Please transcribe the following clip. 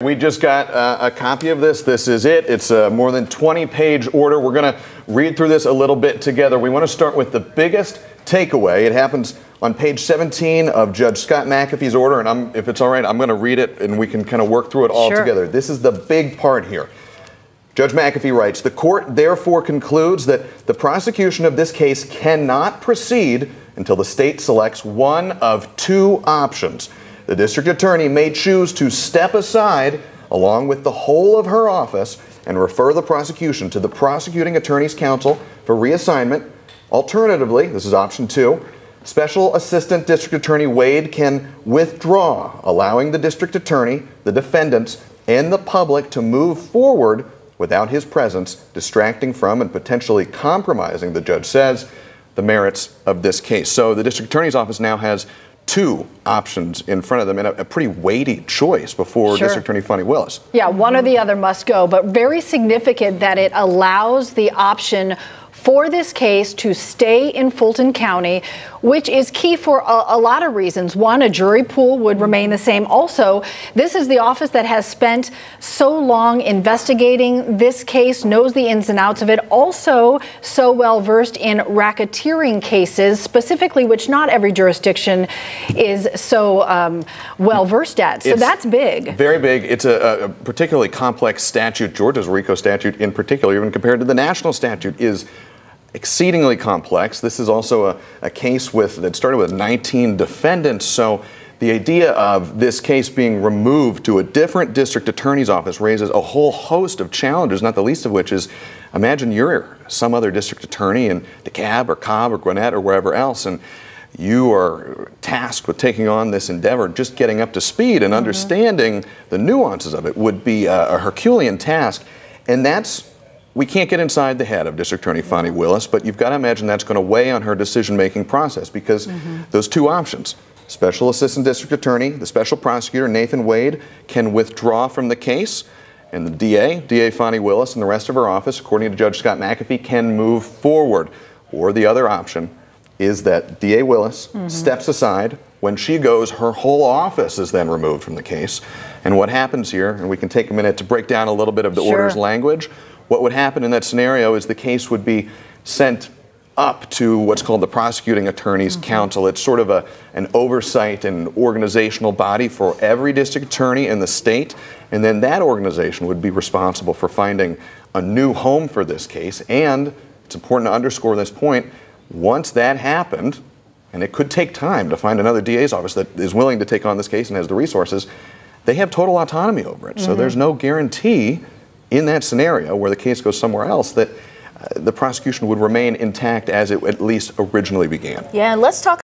We just got a copy of this. This is it. It's a more than 20-page order. We're going to read through this a little bit together. We want to start with the biggest takeaway. It happens on page 17 of Judge Scott McAfee's order, and if it's all right, I'm going to read it and we can kind of work through it all together. This is the big part here. Judge McAfee writes, "The court therefore concludes that the prosecution of this case cannot proceed until the state selects one of two options. The district attorney may choose to step aside along with the whole of her office and refer the prosecution to the prosecuting attorney's counsel for reassignment. Alternatively, this is option two, Special Assistant District Attorney Wade can withdraw, allowing the district attorney, the defendants, and the public to move forward without his presence, distracting from and potentially compromising," the judge says, "the merits of this case." So the district attorney's office now has two options in front of them, and a pretty weighty choice before District Attorney Fani Willis. Yeah, one or the other must go, but very significant that it allows the option for this case to stay in Fulton County, which is key for a lot of reasons. One, a jury pool would remain the same. Also, this is the office that has spent so long investigating this case, knows the ins and outs of it, also so well versed in racketeering cases, specifically, which not every jurisdiction is so well versed at. So that's big. Very big. It's a particularly complex statute. Georgia's RICO statute in particular, even compared to the national statute, is exceedingly complex. This is also a case that started with 19 defendants. So the idea of this case being removed to a different district attorney's office raises a whole host of challenges, not the least of which is, imagine you're some other district attorney in DeKalb or Cobb or Gwinnett or wherever else, and you are tasked with taking on this endeavor. Just getting up to speed and understanding the nuances of it would be a Herculean task. And we can't get inside the head of District Attorney Fani Willis, but you've got to imagine that's going to weigh on her decision-making process, because those two options, Special Assistant District Attorney, the Special Prosecutor, Nathan Wade, can withdraw from the case, and the DA Fani Willis, and the rest of her office, according to Judge Scott McAfee, can move forward. Or the other option is that DA Willis steps aside. When she goes, her whole office is then removed from the case. And what happens here, and we can take a minute to break down a little bit of the order's language, what would happen in that scenario is the case would be sent up to what's called the prosecuting attorney's counsel. It's sort of an oversight and organizational body for every district attorney in the state, and then that organization would be responsible for finding a new home for this case. And it's important to underscore this point, once that happened, and it could take time to find another DA's office that is willing to take on this case and has the resources, they have total autonomy over it. So there's no guarantee in that scenario where the case goes somewhere else that the prosecution would remain intact as it at least originally began. Yeah, and let's talk